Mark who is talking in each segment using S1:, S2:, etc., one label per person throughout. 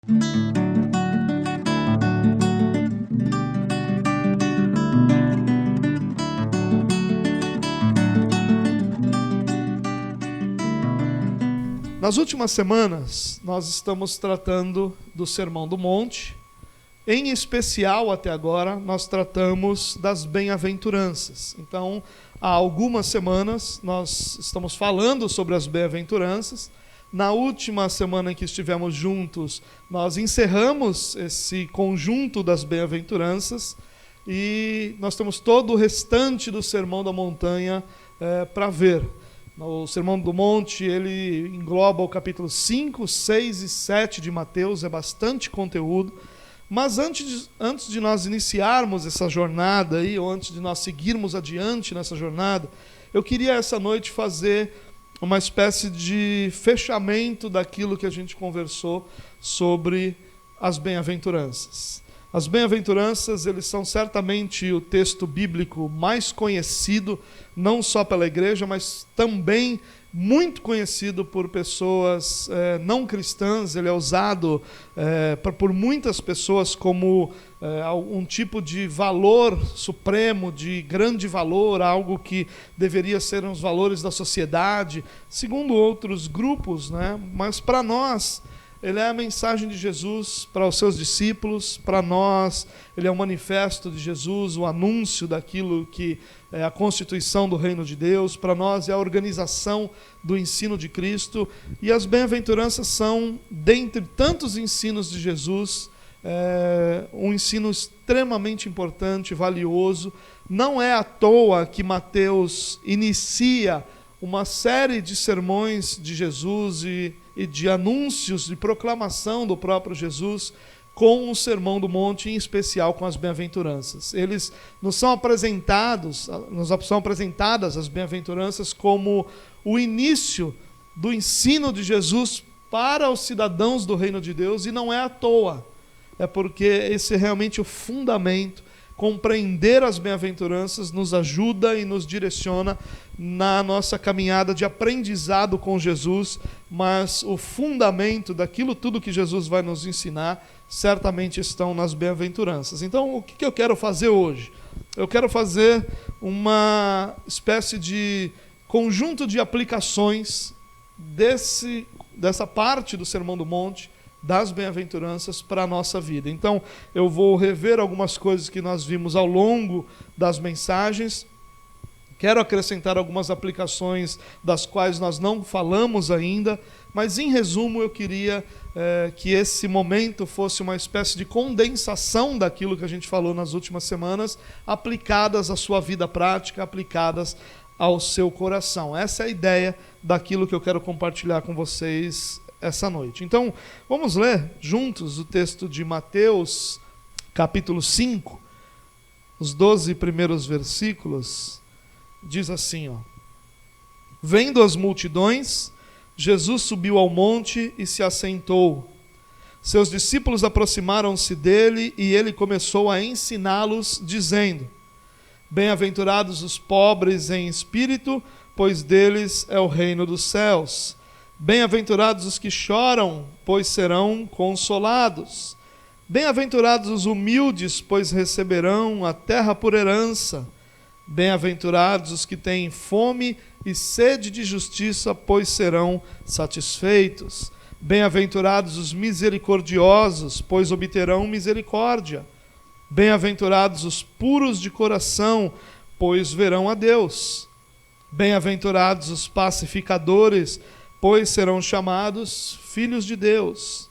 S1: Nas últimas semanas, nós estamos tratando do Sermão do Monte. Em especial, até agora, nós tratamos das bem-aventuranças. Então, há algumas semanas, nós estamos falando sobre as bem-aventuranças. Na última semana em que estivemos juntos, nós encerramos esse conjunto das bem-aventuranças e nós temos todo o restante do Sermão da Montanha para ver. O Sermão do Monte, ele engloba o capítulo 5, 6 e 7 de Mateus, é bastante conteúdo. Mas antes de nós iniciarmos essa jornada aí, ou antes de nós seguirmos adiante nessa jornada, eu queria essa noite fazer uma espécie de fechamento daquilo que a gente conversou sobre as bem-aventuranças. As bem-aventuranças, eles são certamente o texto bíblico mais conhecido, não só pela igreja, mas também muito conhecido por pessoas não cristãs. Ele é usado por muitas pessoas como um tipo de valor supremo, de grande valor, algo que deveria ser os valores da sociedade, segundo outros grupos, né? Mas para nós, ele é a mensagem de Jesus para os seus discípulos. Para nós, ele é um manifesto de Jesus, o anúncio daquilo que é a constituição do reino de Deus. Para nós, é a organização do ensino de Cristo. E as bem-aventuranças são, dentre tantos ensinos de Jesus, um ensino extremamente importante, valioso. Não é à toa que Mateus inicia uma série de sermões de Jesus e de anúncios, de proclamação do próprio Jesus, com o Sermão do Monte, em especial com as bem-aventuranças. Eles nos são apresentadas as bem-aventuranças como o início do ensino de Jesus para os cidadãos do reino de Deus, e não é à toa. É porque esse é realmente o fundamento. Compreender as bem-aventuranças nos ajuda e nos direciona na nossa caminhada de aprendizado com Jesus, mas o fundamento daquilo tudo que Jesus vai nos ensinar certamente estão nas bem-aventuranças. Então, o que eu quero fazer hoje? Eu quero fazer uma espécie de conjunto de aplicações dessa parte do Sermão do Monte, das bem-aventuranças, para a nossa vida. Então, eu vou rever algumas coisas que nós vimos ao longo das mensagens. Quero acrescentar algumas aplicações das quais nós não falamos ainda, mas, em resumo, eu queria que esse momento fosse uma espécie de condensação daquilo que a gente falou nas últimas semanas, aplicadas à sua vida prática, aplicadas ao seu coração. Essa é a ideia daquilo que eu quero compartilhar com vocês essa noite. Então, vamos ler juntos o texto de Mateus, capítulo 5, os 12 primeiros versículos. Diz assim, ó: Vendo as multidões, Jesus subiu ao monte e se assentou. Seus discípulos aproximaram-se dele e ele começou a ensiná-los, dizendo: Bem-aventurados os pobres em espírito, pois deles é o reino dos céus. Bem-aventurados os que choram, pois serão consolados. Bem-aventurados os humildes, pois receberão a terra por herança. Bem-aventurados os que têm fome e sede de justiça, pois serão satisfeitos. Bem-aventurados os misericordiosos, pois obterão misericórdia. Bem-aventurados os puros de coração, pois verão a Deus. Bem-aventurados os pacificadores, pois serão chamados filhos de Deus.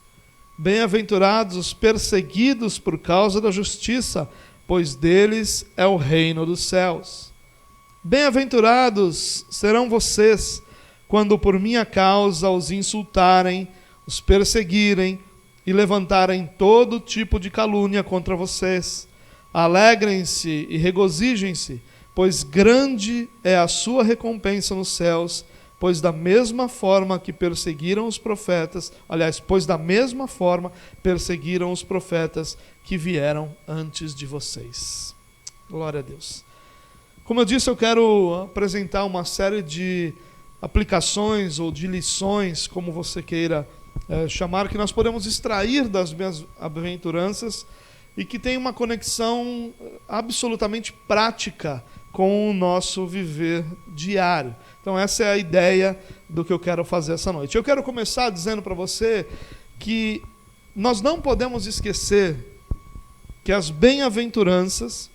S1: Bem-aventurados os perseguidos por causa da justiça, pois deles é o reino dos céus. Bem-aventurados serão vocês, quando por minha causa os insultarem, os perseguirem e levantarem todo tipo de calúnia contra vocês. Alegrem-se e regozijem-se, pois grande é a sua recompensa nos céus, pois da mesma forma que perseguiram os profetas, pois da mesma forma perseguiram os profetas que vieram antes de vocês. Glória a Deus. Como eu disse, eu quero apresentar uma série de aplicações ou de lições, como você queira chamar, que nós podemos extrair das bem-aventuranças e que tem uma conexão absolutamente prática com o nosso viver diário. Então essa é a ideia do que eu quero fazer essa noite. Eu quero começar dizendo para você que nós não podemos esquecer que as bem-aventuranças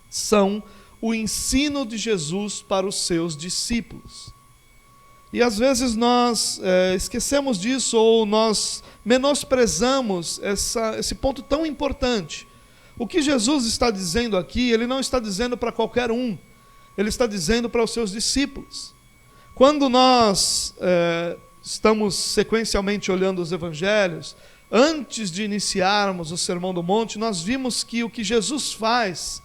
S1: são o ensino de Jesus para os seus discípulos. E às vezes nós esquecemos disso ou nós menosprezamos esse ponto tão importante. O que Jesus está dizendo aqui, ele não está dizendo para qualquer um, ele está dizendo para os seus discípulos. Quando nós estamos sequencialmente olhando os evangelhos, antes de iniciarmos o Sermão do Monte, nós vimos que o que Jesus faz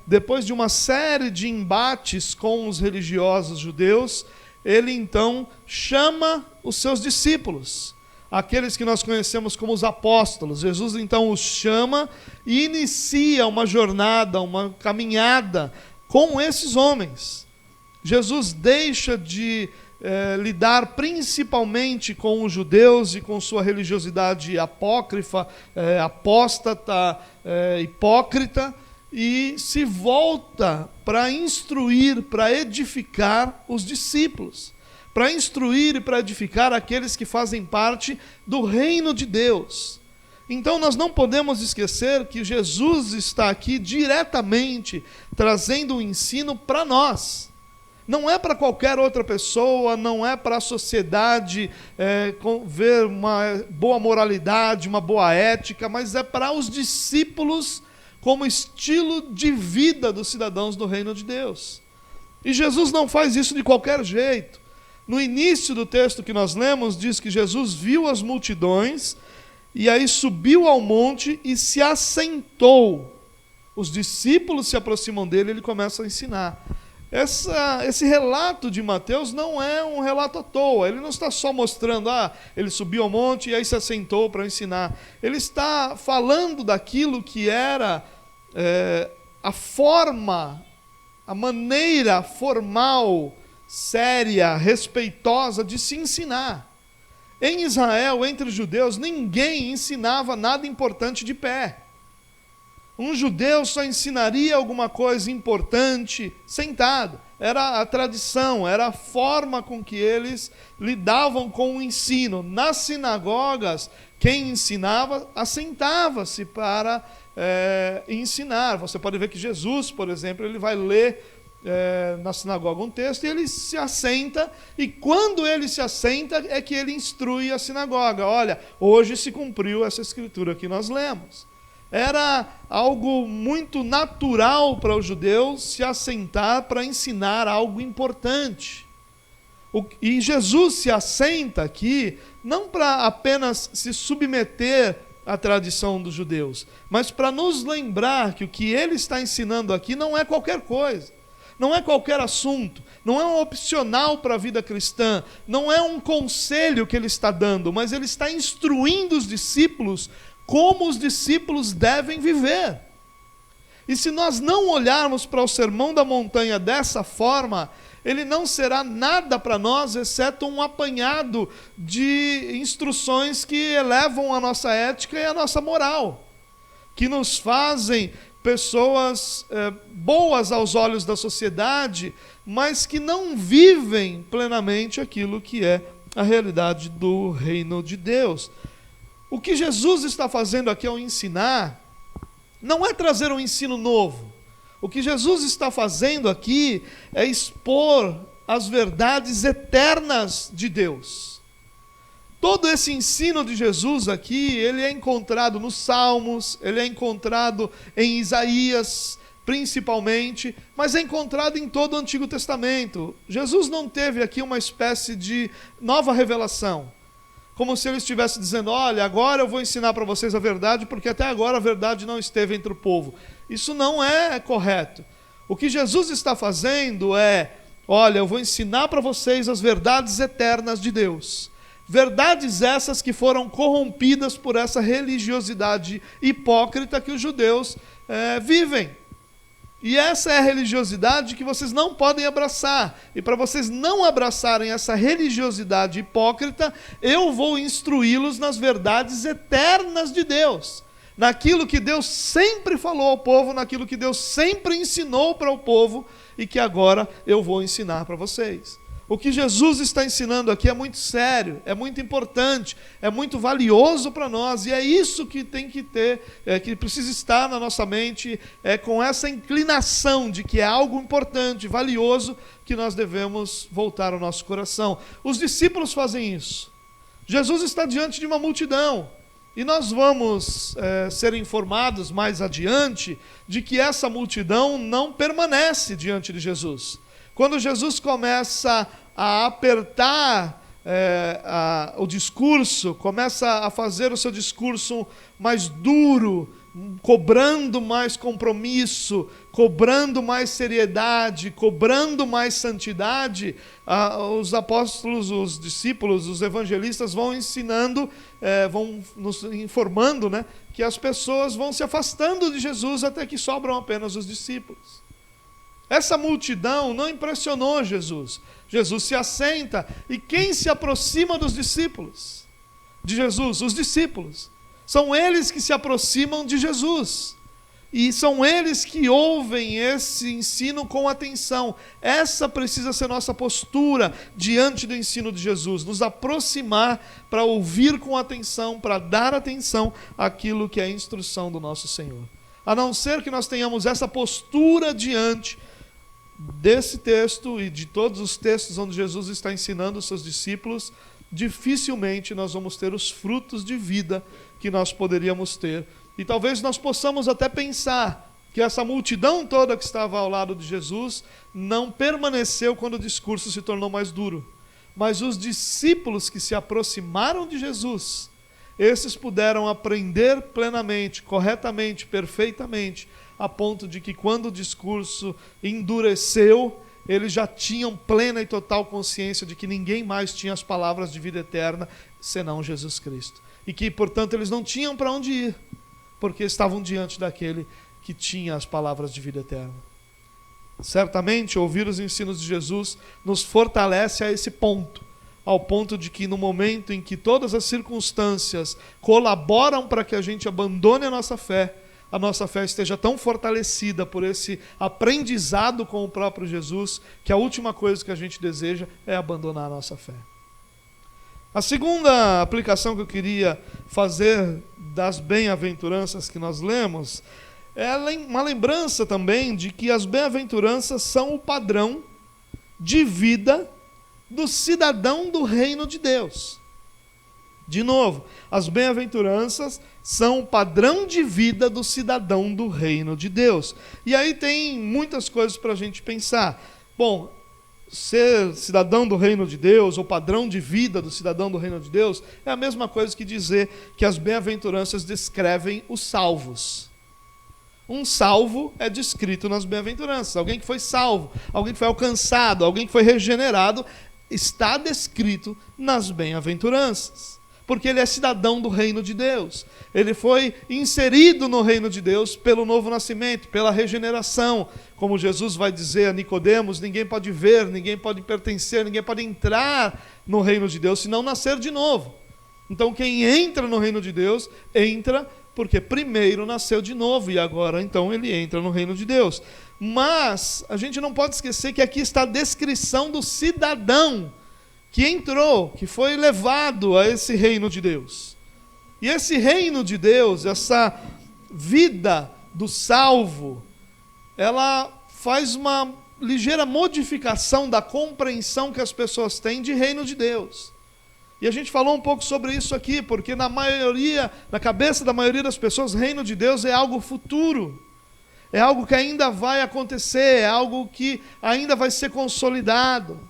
S1: depois de uma série de embates com os religiosos judeus, ele então chama os seus discípulos, aqueles que nós conhecemos como os apóstolos. Jesus então os chama e inicia uma jornada, uma caminhada com esses homens. Jesus deixa de lidar principalmente com os judeus e com sua religiosidade apócrifa, apóstata, hipócrita, e se volta para instruir, para edificar os discípulos, para instruir e para edificar aqueles que fazem parte do reino de Deus. Então nós não podemos esquecer que Jesus está aqui diretamente trazendo o ensino para nós. Não é para qualquer outra pessoa, não é para a sociedade ver uma boa moralidade, uma boa ética, mas é para os discípulos como estilo de vida dos cidadãos do reino de Deus. E Jesus não faz isso de qualquer jeito. No início do texto que nós lemos, diz que Jesus viu as multidões e aí subiu ao monte e se assentou. Os discípulos se aproximam dele e ele começa a ensinar. Esse relato de Mateus não é um relato à toa. Ele não está só mostrando, ele subiu ao monte e aí se assentou para ensinar. Ele está falando daquilo que era a forma, a maneira formal, séria, respeitosa de se ensinar. Em Israel, entre os judeus, ninguém ensinava nada importante de pé. Um judeu só ensinaria alguma coisa importante sentado. Era a tradição, era a forma com que eles lidavam com o ensino. Nas sinagogas, quem ensinava assentava-se para ensinar. Você pode ver que Jesus, por exemplo, ele vai ler na sinagoga um texto e ele se assenta, e quando ele se assenta é que ele instrui a sinagoga. Olha, hoje se cumpriu essa escritura que nós lemos. Era algo muito natural para os judeus se assentar para ensinar algo importante. E Jesus se assenta aqui não para apenas se submeter à tradição dos judeus, mas para nos lembrar que o que ele está ensinando aqui não é qualquer coisa, não é qualquer assunto, não é um opcional para a vida cristã, não é um conselho que ele está dando, mas ele está instruindo os discípulos como os discípulos devem viver. E se nós não olharmos para o Sermão da Montanha dessa forma, ele não será nada para nós, exceto um apanhado de instruções que elevam a nossa ética e a nossa moral, que nos fazem pessoas boas aos olhos da sociedade, mas que não vivem plenamente aquilo que é a realidade do reino de Deus. O que Jesus está fazendo aqui ao ensinar, não é trazer um ensino novo. O que Jesus está fazendo aqui é expor as verdades eternas de Deus. Todo esse ensino de Jesus aqui, ele é encontrado nos Salmos, ele é encontrado em Isaías, principalmente, mas é encontrado em todo o Antigo Testamento. Jesus não teve aqui uma espécie de nova revelação, como se ele estivesse dizendo, olha, agora eu vou ensinar para vocês a verdade, porque até agora a verdade não esteve entre o povo. Isso não é correto. O que Jesus está fazendo olha, eu vou ensinar para vocês as verdades eternas de Deus. Verdades essas que foram corrompidas por essa religiosidade hipócrita que os judeus vivem. E essa é a religiosidade que vocês não podem abraçar. E para vocês não abraçarem essa religiosidade hipócrita, eu vou instruí-los nas verdades eternas de Deus. Naquilo que Deus sempre falou ao povo, naquilo que Deus sempre ensinou para o povo e que agora eu vou ensinar para vocês. O que Jesus está ensinando aqui é muito sério, é muito importante, é muito valioso para nós, e é isso que tem que ter, que precisa estar na nossa mente, com essa inclinação de que é algo importante, valioso, que nós devemos voltar ao nosso coração. Os discípulos fazem isso. Jesus está diante de uma multidão, e nós vamos ser informados mais adiante de que essa multidão não permanece diante de Jesus. Quando Jesus começa a apertar o discurso, começa a fazer o seu discurso mais duro, cobrando mais compromisso, cobrando mais seriedade, cobrando mais santidade, os apóstolos, os discípulos, os evangelistas vão ensinando, vão nos informando, né, que as pessoas vão se afastando de Jesus até que sobram apenas os discípulos. Essa multidão não impressionou Jesus. Jesus se assenta, e quem se aproxima dos discípulos de Jesus? Os discípulos. São eles que se aproximam de Jesus. E são eles que ouvem esse ensino com atenção. Essa precisa ser nossa postura diante do ensino de Jesus. Nos aproximar para ouvir com atenção, para dar atenção àquilo que é a instrução do nosso Senhor. A não ser que nós tenhamos essa postura diante desse texto e de todos os textos onde Jesus está ensinando os seus discípulos, dificilmente nós vamos ter os frutos de vida que nós poderíamos ter. E talvez nós possamos até pensar que essa multidão toda que estava ao lado de Jesus não permaneceu quando o discurso se tornou mais duro. Mas os discípulos que se aproximaram de Jesus, esses puderam aprender plenamente, corretamente, perfeitamente, a ponto de que quando o discurso endureceu, eles já tinham plena e total consciência de que ninguém mais tinha as palavras de vida eterna, senão Jesus Cristo. E que, portanto, eles não tinham para onde ir, porque estavam diante daquele que tinha as palavras de vida eterna. Certamente, ouvir os ensinos de Jesus nos fortalece a esse ponto, ao ponto de que no momento em que todas as circunstâncias colaboram para que a gente abandone a nossa fé esteja tão fortalecida por esse aprendizado com o próprio Jesus, que a última coisa que a gente deseja é abandonar a nossa fé. A segunda aplicação que eu queria fazer das bem-aventuranças que nós lemos é uma lembrança também de que as bem-aventuranças são o padrão de vida do cidadão do reino de Deus. De novo, as bem-aventuranças são o padrão de vida do cidadão do reino de Deus. E aí tem muitas coisas para a gente pensar. Bom, ser cidadão do reino de Deus, ou padrão de vida do cidadão do reino de Deus, é a mesma coisa que dizer que as bem-aventuranças descrevem os salvos. Um salvo é descrito nas bem-aventuranças. Alguém que foi salvo, alguém que foi alcançado, alguém que foi regenerado, está descrito nas bem-aventuranças. Porque ele é cidadão do reino de Deus. Ele foi inserido no reino de Deus pelo novo nascimento, pela regeneração. Como Jesus vai dizer a Nicodemos, ninguém pode ver, ninguém pode pertencer, ninguém pode entrar no reino de Deus se não nascer de novo. Então quem entra no reino de Deus, entra porque primeiro nasceu de novo e agora então ele entra no reino de Deus. Mas a gente não pode esquecer que aqui está a descrição do cidadão que entrou, que foi levado a esse reino de Deus. E esse reino de Deus, essa vida do salvo, ela faz uma ligeira modificação da compreensão que as pessoas têm de reino de Deus. E a gente falou um pouco sobre isso aqui, porque na cabeça da maioria das pessoas, reino de Deus é algo futuro. É algo que ainda vai acontecer, é algo que ainda vai ser consolidado.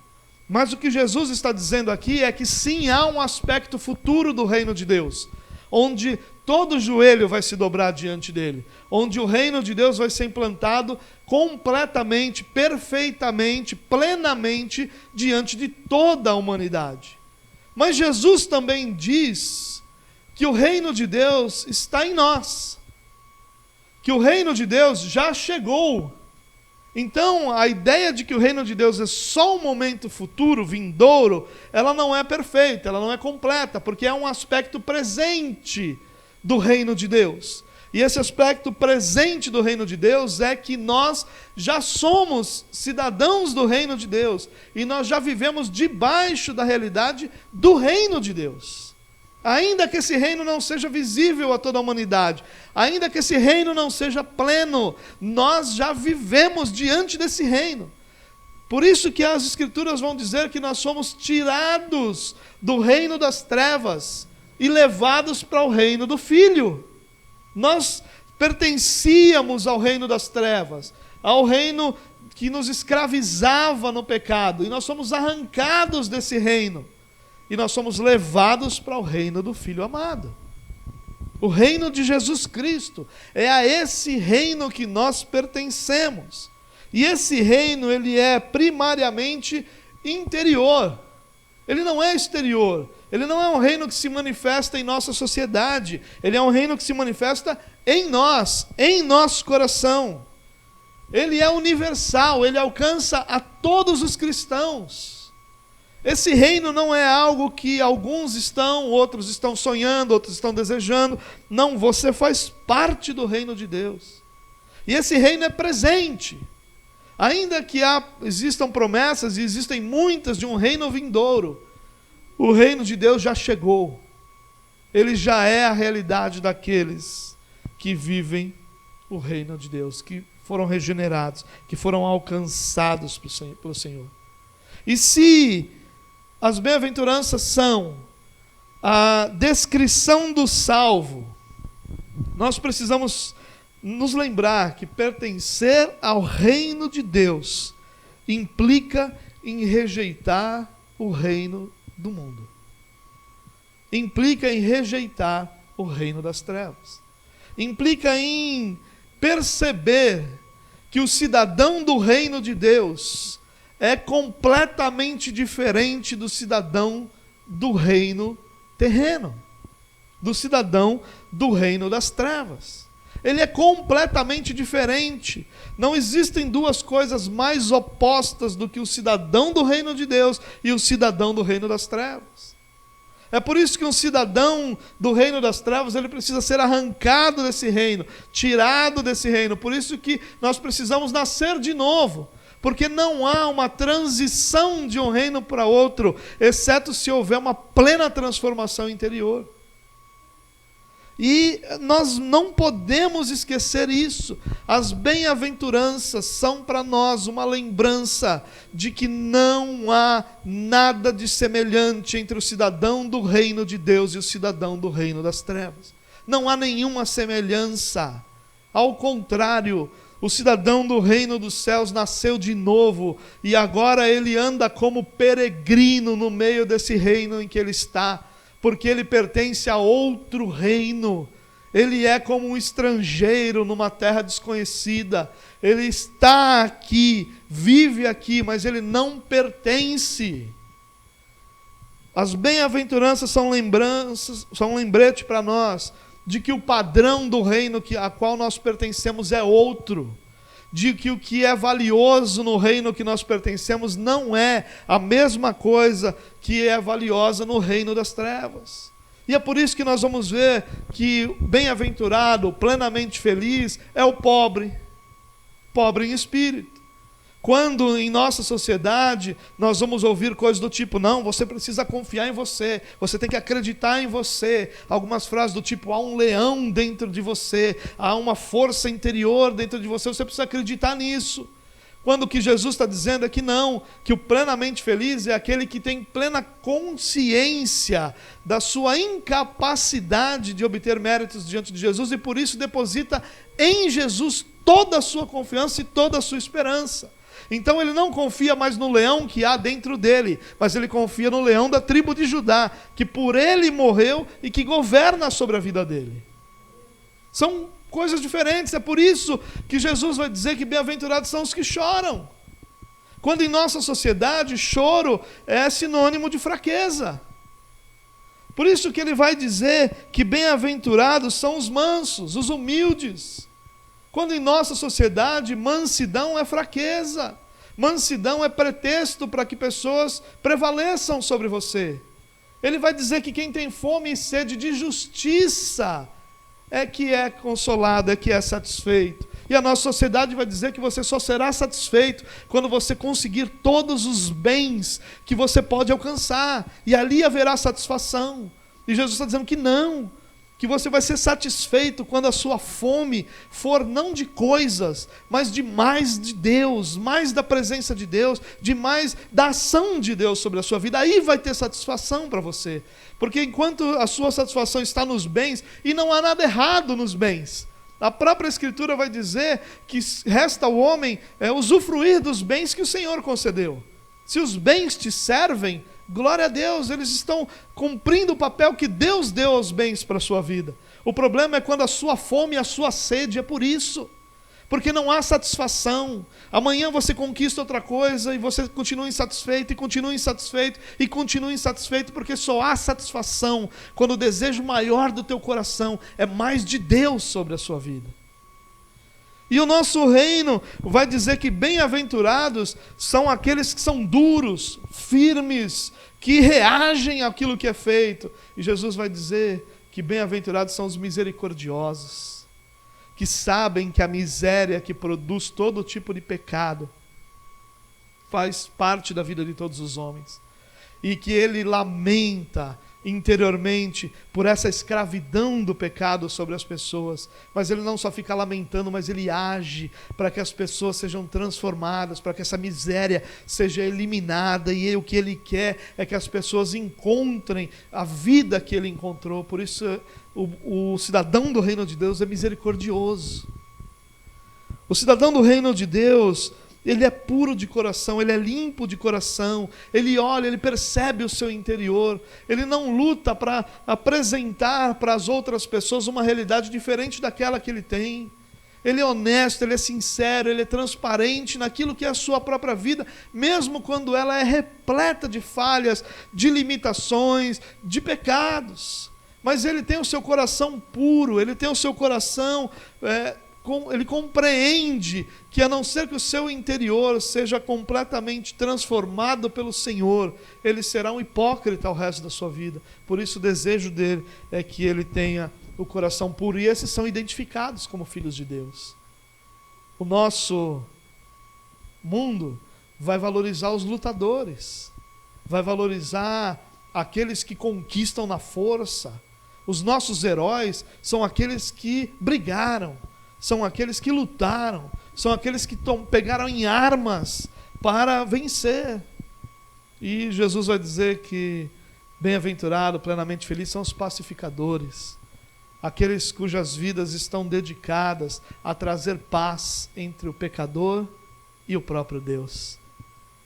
S1: Mas o que Jesus está dizendo aqui é que sim, há um aspecto futuro do reino de Deus, onde todo joelho vai se dobrar diante dele, onde o reino de Deus vai ser implantado completamente, perfeitamente, plenamente diante de toda a humanidade. Mas Jesus também diz que o reino de Deus está em nós, que o reino de Deus já chegou Então, a ideia de que o reino de Deus é só um momento futuro, vindouro, ela não é perfeita, ela não é completa, porque é um aspecto presente do reino de Deus. E esse aspecto presente do reino de Deus é que nós já somos cidadãos do reino de Deus, e nós já vivemos debaixo da realidade do reino de Deus. Ainda que esse reino não seja visível a toda a humanidade, ainda que esse reino não seja pleno, nós já vivemos diante desse reino. Por isso que as Escrituras vão dizer que nós somos tirados do reino das trevas e levados para o reino do Filho. Nós pertencíamos ao reino das trevas, ao reino que nos escravizava no pecado, e nós somos arrancados desse reino. E nós somos levados para o reino do Filho amado. O reino de Jesus Cristo. É a esse reino que nós pertencemos. E esse reino, ele é primariamente interior. Ele não é exterior. Ele não é um reino que se manifesta em nossa sociedade. Ele é um reino que se manifesta em nós, em nosso coração. Ele é universal, ele alcança a todos os cristãos. Esse reino não é algo que alguns estão, outros estão sonhando, outros estão desejando. Não, você faz parte do reino de Deus. E esse reino é presente. Ainda que existam promessas, e existem muitas de um reino vindouro, o reino de Deus já chegou. Ele já é a realidade daqueles que vivem o reino de Deus, que foram regenerados, que foram alcançados pelo Senhor. E se as bem-aventuranças são a descrição do salvo, nós precisamos nos lembrar que pertencer ao reino de Deus implica em rejeitar o reino do mundo. Implica em rejeitar o reino das trevas. Implica em perceber que o cidadão do reino de Deus é completamente diferente do cidadão do reino terreno, do cidadão do reino das trevas. Ele é completamente diferente. Não existem duas coisas mais opostas do que o cidadão do reino de Deus e o cidadão do reino das trevas. É por isso que um cidadão do reino das trevas, ele precisa ser arrancado desse reino, tirado desse reino. Por isso que nós precisamos nascer de novo. Porque não há uma transição de um reino para outro, exceto se houver uma plena transformação interior. E nós não podemos esquecer isso. As bem-aventuranças são para nós uma lembrança de que não há nada de semelhante entre o cidadão do reino de Deus e o cidadão do reino das trevas. Não há nenhuma semelhança. Ao contrário, o cidadão do reino dos céus nasceu de novo e agora ele anda como peregrino no meio desse reino em que ele está, porque ele pertence a outro reino. Ele é como um estrangeiro numa terra desconhecida. Ele está aqui, vive aqui, mas ele não pertence. As bem-aventuranças são lembranças, são um lembrete para nós de que o padrão do reino a qual nós pertencemos é outro, de que o que é valioso no reino que nós pertencemos não é a mesma coisa que é valiosa no reino das trevas. E é por isso que nós vamos ver que bem-aventurado, plenamente feliz, é o pobre em espírito. Quando em nossa sociedade nós vamos ouvir coisas do tipo, não, você precisa confiar em você, você tem que acreditar em você. Algumas frases do tipo, há um leão dentro de você, há uma força interior dentro de você precisa acreditar nisso. Quando o que Jesus está dizendo é que não, que o plenamente feliz é aquele que tem plena consciência da sua incapacidade de obter méritos diante de Jesus e por isso deposita em Jesus toda a sua confiança e toda a sua esperança. Então ele não confia mais no leão que há dentro dele, mas ele confia no leão da tribo de Judá, que por ele morreu e que governa sobre a vida dele. São coisas diferentes, é por isso que Jesus vai dizer que bem-aventurados são os que choram. Quando em nossa sociedade choro é sinônimo de fraqueza. Por isso que ele vai dizer que bem-aventurados são os mansos, os humildes. Quando em nossa sociedade, mansidão é fraqueza. Mansidão é pretexto para que pessoas prevaleçam sobre você. Ele vai dizer que quem tem fome e sede de justiça é que é consolado, é que é satisfeito. E a nossa sociedade vai dizer que você só será satisfeito quando você conseguir todos os bens que você pode alcançar. E ali haverá satisfação. E Jesus está dizendo que não. Que você vai ser satisfeito quando a sua fome for não de coisas, mas de mais de Deus, mais da presença de Deus, de mais da ação de Deus sobre a sua vida. Aí vai ter satisfação para você. Porque enquanto a sua satisfação está nos bens, e não há nada errado nos bens, a própria Escritura vai dizer que resta ao homem usufruir dos bens que o Senhor concedeu. Se os bens te servem, glória a Deus, eles estão cumprindo o papel que Deus deu aos bens para a sua vida. O problema é quando a sua fome e a sua sede é por isso. Porque não há satisfação. Amanhã você conquista outra coisa e você continua insatisfeito, e continua insatisfeito, e continua insatisfeito, porque só há satisfação quando o desejo maior do teu coração é mais de Deus sobre a sua vida. E o nosso reino vai dizer que bem-aventurados são aqueles que são duros, firmes, que reagem àquilo que é feito. E Jesus vai dizer que bem-aventurados são os misericordiosos, que sabem que a miséria que produz todo tipo de pecado faz parte da vida de todos os homens. E que ele lamenta interiormente por essa escravidão do pecado sobre as pessoas, mas ele não só fica lamentando, mas ele age para que as pessoas sejam transformadas, para que essa miséria seja eliminada, e o que ele quer é que as pessoas encontrem a vida que ele encontrou. Por isso o cidadão do reino de Deus é misericordioso. O cidadão do reino de Deus, ele é puro de coração, ele é limpo de coração, ele olha, ele percebe o seu interior, ele não luta para apresentar para as outras pessoas uma realidade diferente daquela que ele tem. Ele é honesto, ele é sincero, ele é transparente naquilo que é a sua própria vida, mesmo quando ela é repleta de falhas, de limitações, de pecados. Mas ele tem o seu coração puro, ele tem o seu coração... ele compreende que a não ser que o seu interior seja completamente transformado pelo Senhor, ele será um hipócrita ao resto da sua vida. Por isso o desejo dele é que ele tenha o coração puro, e esses são identificados como filhos de Deus. O nosso mundo vai valorizar os lutadores, vai valorizar aqueles que conquistam na força. Os nossos heróis são aqueles que brigaram, são aqueles que lutaram, são aqueles que pegaram em armas para vencer. E Jesus vai dizer que bem-aventurado, plenamente feliz são os pacificadores, aqueles cujas vidas estão dedicadas a trazer paz entre o pecador e o próprio Deus.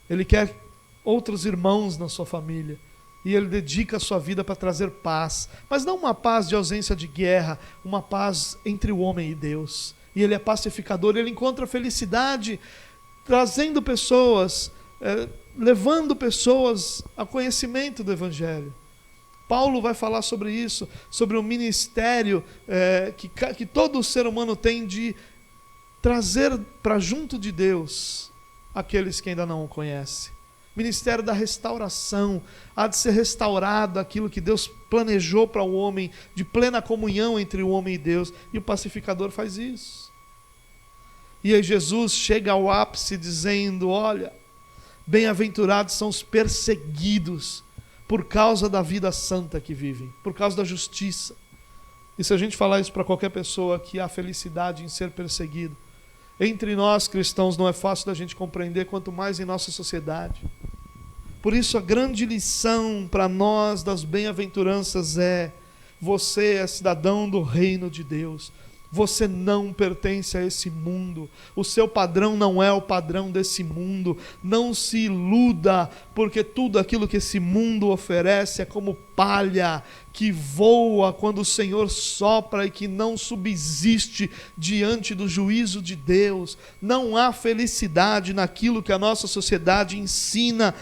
S1: Ele quer outros irmãos na sua família, e ele dedica a sua vida para trazer paz, mas não uma paz de ausência de guerra, uma paz entre o homem e Deus. E ele é pacificador, ele encontra felicidade trazendo pessoas, levando pessoas ao conhecimento do Evangelho. Paulo vai falar sobre isso, sobre o ministério que todo ser humano tem de trazer para junto de Deus aqueles que ainda não o conhecem. Ministério da restauração, há de ser restaurado aquilo que Deus planejou para o homem, de plena comunhão entre o homem e Deus, e o pacificador faz isso. E aí Jesus chega ao ápice dizendo: olha, bem-aventurados são os perseguidos por causa da vida santa que vivem, por causa da justiça. E se a gente falar isso para qualquer pessoa, que há felicidade em ser perseguido, entre nós cristãos não é fácil da gente compreender, quanto mais em nossa sociedade. Por isso a grande lição para nós das bem-aventuranças é: você é cidadão do reino de Deus. Você não pertence a esse mundo. O seu padrão não é o padrão desse mundo. Não se iluda, porque tudo aquilo que esse mundo oferece é como palha que voa quando o Senhor sopra e que não subsiste diante do juízo de Deus. Não há felicidade naquilo que a nossa sociedade ensina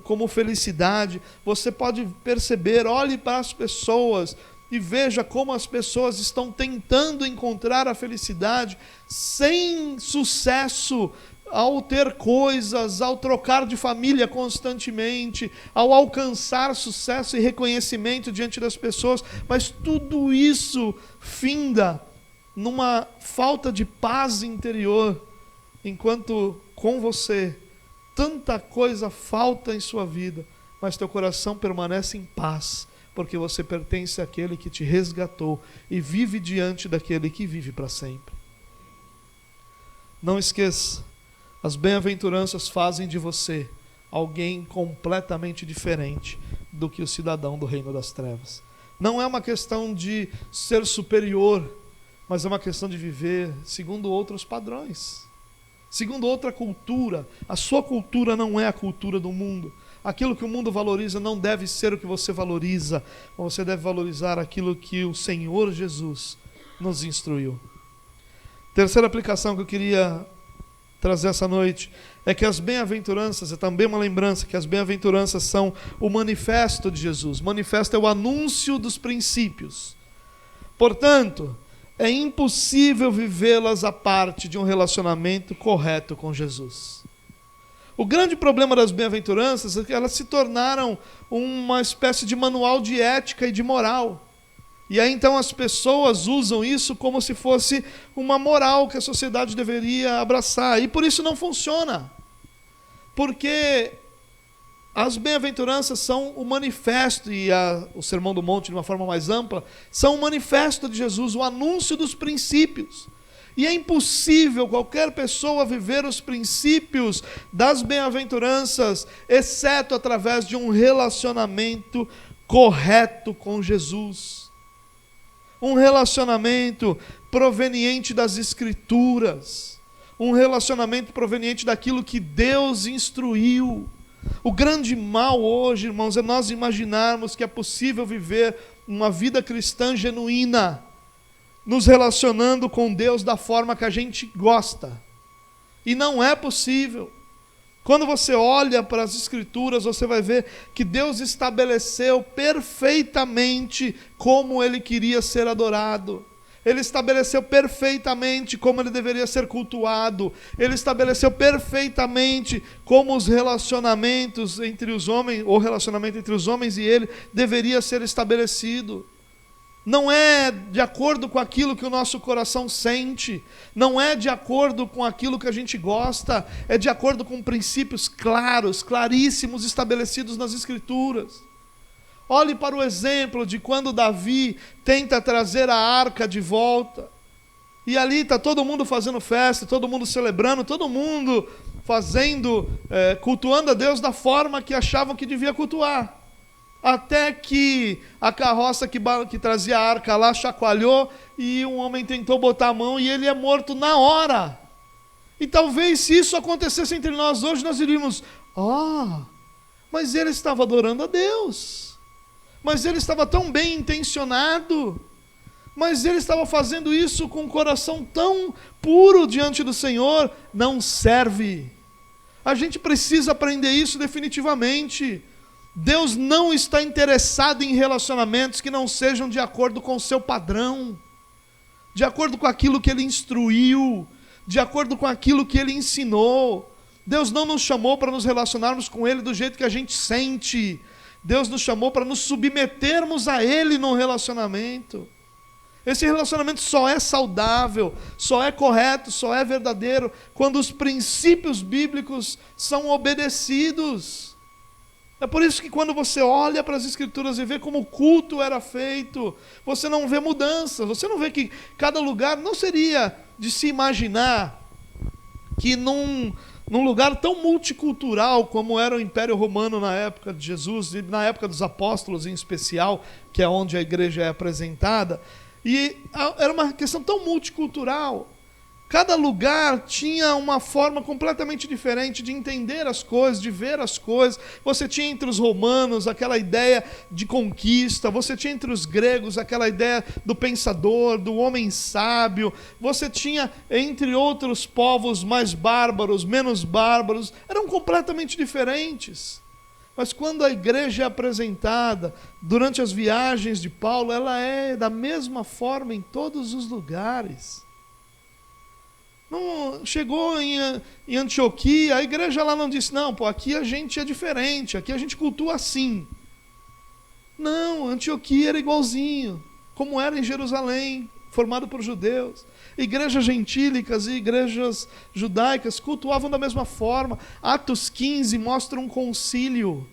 S1: como felicidade. Você pode perceber, olhe para as pessoas e veja como as pessoas estão tentando encontrar a felicidade sem sucesso, ao ter coisas, ao trocar de família constantemente, ao alcançar sucesso e reconhecimento diante das pessoas, mas tudo isso finda numa falta de paz interior, enquanto com você tanta coisa falta em sua vida, mas teu coração permanece em paz, porque você pertence àquele que te resgatou e vive diante daquele que vive para sempre. Não esqueça, as bem-aventuranças fazem de você alguém completamente diferente do que o cidadão do reino das trevas. Não é uma questão de ser superior, mas é uma questão de viver segundo outros padrões, segundo outra cultura. A sua cultura não é a cultura do mundo. Aquilo que o mundo valoriza não deve ser o que você valoriza, mas você deve valorizar aquilo que o Senhor Jesus nos instruiu. Terceira aplicação que eu queria trazer essa noite é que as bem-aventuranças, é também uma lembrança que as bem-aventuranças são o manifesto de Jesus. Manifesto é o anúncio dos princípios. Portanto, é impossível vivê-las à parte de um relacionamento correto com Jesus. O grande problema das bem-aventuranças é que elas se tornaram uma espécie de manual de ética e de moral. E aí então as pessoas usam isso como se fosse uma moral que a sociedade deveria abraçar. E por isso não funciona. Porque as bem-aventuranças são o manifesto, e o Sermão do Monte, de uma forma mais ampla, são o manifesto de Jesus, o anúncio dos princípios. E é impossível qualquer pessoa viver os princípios das bem-aventuranças, exceto através de um relacionamento correto com Jesus. Um relacionamento proveniente das Escrituras. Um relacionamento proveniente daquilo que Deus instruiu. O grande mal hoje, irmãos, é nós imaginarmos que é possível viver uma vida cristã genuína, nos relacionando com Deus da forma que a gente gosta. E não é possível. Quando você olha para as Escrituras, você vai ver que Deus estabeleceu perfeitamente como Ele queria ser adorado. Ele estabeleceu perfeitamente como Ele deveria ser cultuado. Ele estabeleceu perfeitamente como os relacionamentos entre os homens, ou relacionamento entre os homens e Ele, deveria ser estabelecido. Não é de acordo com aquilo que o nosso coração sente, não é de acordo com aquilo que a gente gosta, é de acordo com princípios claros, claríssimos, estabelecidos nas Escrituras. Olhe para o exemplo de quando Davi tenta trazer a arca de volta, e ali está todo mundo fazendo festa, todo mundo celebrando, todo mundo cultuando a Deus da forma que achavam que devia cultuar. Até que a carroça que trazia a arca lá chacoalhou e um homem tentou botar a mão e ele é morto na hora. E talvez se isso acontecesse entre nós hoje, nós diríamos: mas ele estava adorando a Deus. Mas ele estava tão bem intencionado. Mas ele estava fazendo isso com um coração tão puro diante do Senhor. Não serve. A gente precisa aprender isso definitivamente. Deus não está interessado em relacionamentos que não sejam de acordo com o seu padrão, de acordo com aquilo que Ele instruiu, de acordo com aquilo que Ele ensinou. Deus não nos chamou para nos relacionarmos com Ele do jeito que a gente sente. Deus nos chamou para nos submetermos a Ele num relacionamento. Esse relacionamento só é saudável, só é correto, só é verdadeiro quando os princípios bíblicos são obedecidos. É por isso que quando você olha para as Escrituras e vê como o culto era feito, você não vê mudança, você não vê que cada lugar não seria de se imaginar que num lugar tão multicultural como era o Império Romano na época de Jesus, e na época dos apóstolos em especial, que é onde a igreja é apresentada, e era uma questão tão multicultural. Cada lugar tinha uma forma completamente diferente de entender as coisas, de ver as coisas. Você tinha entre os romanos aquela ideia de conquista, você tinha entre os gregos aquela ideia do pensador, do homem sábio, você tinha entre outros povos mais bárbaros, menos bárbaros, eram completamente diferentes. Mas quando a igreja é apresentada durante as viagens de Paulo, ela é da mesma forma em todos os lugares. Não, chegou em Antioquia, a igreja lá não disse, não, pô, aqui a gente é diferente, aqui a gente cultua assim. Não, Antioquia era igualzinho, como era em Jerusalém, formado por judeus. Igrejas gentílicas e igrejas judaicas cultuavam da mesma forma. Atos 15 mostra um concílio.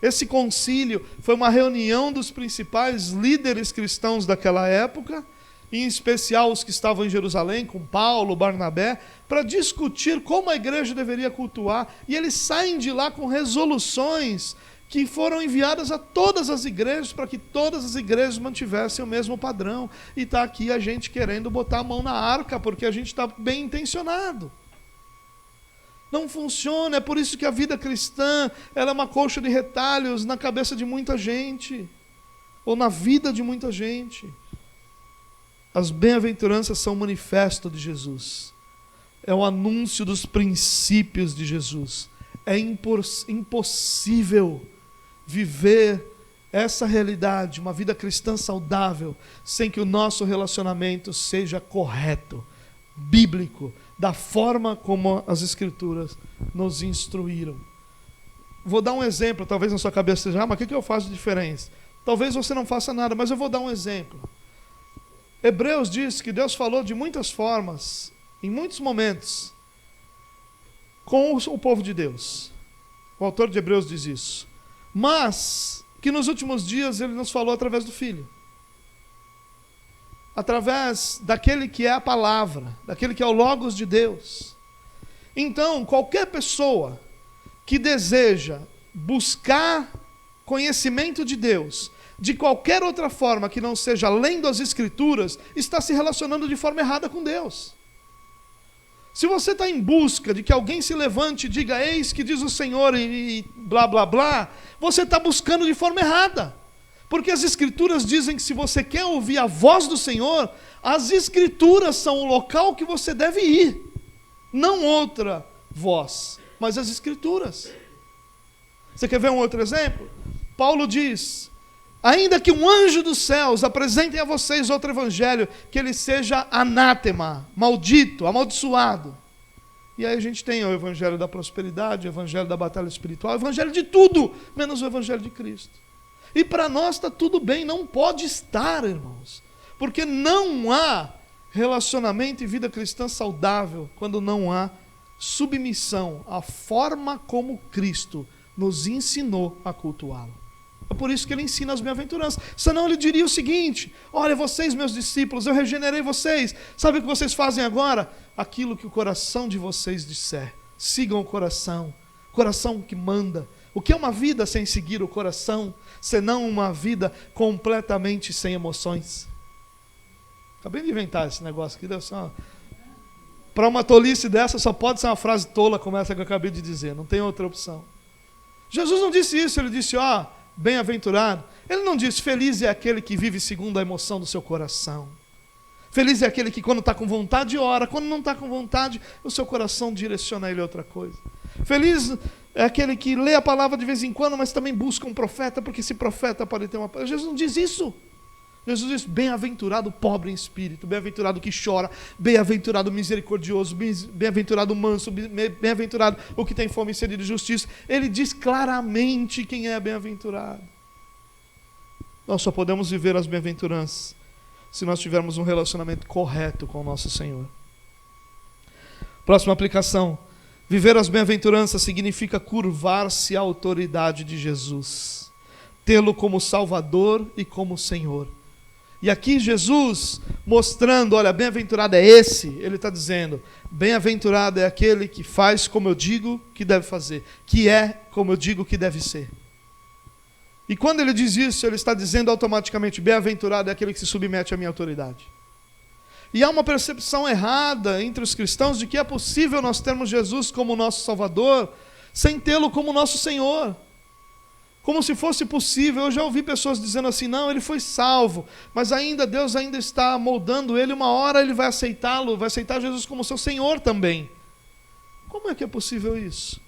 S1: Esse concílio foi uma reunião dos principais líderes cristãos daquela época, em especial os que estavam em Jerusalém, com Paulo, Barnabé, para discutir como a igreja deveria cultuar. E eles saem de lá com resoluções que foram enviadas a todas as igrejas, para que todas as igrejas mantivessem o mesmo padrão. E está aqui a gente querendo botar a mão na arca, porque a gente está bem intencionado. Não funciona, é por isso que a vida cristã ela é uma colcha de retalhos na cabeça de muita gente, ou na vida de muita gente. As bem-aventuranças são um manifesto de Jesus. É o anúncio dos princípios de Jesus. É impossível viver essa realidade, uma vida cristã saudável, sem que o nosso relacionamento seja correto, bíblico, da forma como as Escrituras nos instruíram. Vou dar um exemplo, talvez na sua cabeça seja, mas o que eu faço de diferença? Talvez você não faça nada, mas eu vou dar um exemplo. Hebreus diz que Deus falou de muitas formas, em muitos momentos, com o povo de Deus. O autor de Hebreus diz isso. Mas que nos últimos dias Ele nos falou através do Filho. Através daquele que é a palavra, daquele que é o Logos de Deus. Então, qualquer pessoa que deseja buscar conhecimento de Deus, de qualquer outra forma que não seja lendo as Escrituras, está se relacionando de forma errada com Deus. Se você está em busca de que alguém se levante e diga, eis que diz o Senhor e blá blá blá, você está buscando de forma errada. Porque as Escrituras dizem que se você quer ouvir a voz do Senhor, as Escrituras são o local que você deve ir. Não outra voz, mas as Escrituras. Você quer ver um outro exemplo? Paulo diz, ainda que um anjo dos céus apresente a vocês outro evangelho, que ele seja anátema, maldito, amaldiçoado. E aí a gente tem o evangelho da prosperidade, o evangelho da batalha espiritual, o evangelho de tudo, menos o evangelho de Cristo. E para nós está tudo bem, não pode estar, irmãos. Porque não há relacionamento e vida cristã saudável quando não há submissão à forma como Cristo nos ensinou a cultuá-lo. É por isso que ele ensina as bem-aventuranças. Senão ele diria o seguinte, olha vocês meus discípulos, eu regenerei vocês. Sabe o que vocês fazem agora? Aquilo que o coração de vocês disser. Sigam o coração que manda. O que é uma vida sem seguir o coração, senão uma vida completamente sem emoções? Acabei de inventar esse negócio aqui. Para uma tolice dessa, só pode ser uma frase tola como essa que eu acabei de dizer. Não tem outra opção. Jesus não disse isso, ele disse, bem-aventurado. Ele não disse, feliz é aquele que vive segundo a emoção do seu coração. Feliz é aquele que quando está com vontade ora, quando não está com vontade, o seu coração direciona ele a outra coisa. Feliz é aquele que lê a palavra de vez em quando, mas também busca um profeta, porque esse profeta pode ter uma... Jesus não diz isso. Jesus diz, bem-aventurado o pobre em espírito, bem-aventurado o que chora, bem-aventurado o misericordioso, bem-aventurado o manso, bem-aventurado o que tem fome e sede de justiça. Ele diz claramente quem é bem-aventurado. Nós só podemos viver as bem-aventuranças se nós tivermos um relacionamento correto com o nosso Senhor. Próxima aplicação. Viver as bem-aventuranças significa curvar-se à autoridade de Jesus, tê-lo como Salvador e como Senhor. E aqui Jesus mostrando, olha, bem-aventurado é esse, ele está dizendo, bem-aventurado é aquele que faz como eu digo que deve fazer, que é como eu digo que deve ser. E quando ele diz isso, ele está dizendo automaticamente, bem-aventurado é aquele que se submete à minha autoridade. E há uma percepção errada entre os cristãos de que é possível nós termos Jesus como nosso Salvador, sem tê-lo como nosso Senhor. Como se fosse possível. Eu já ouvi pessoas dizendo assim, não, ele foi salvo, mas Deus ainda está moldando ele, uma hora ele vai aceitá-lo, vai aceitar Jesus como seu Senhor também. Como é que é possível isso?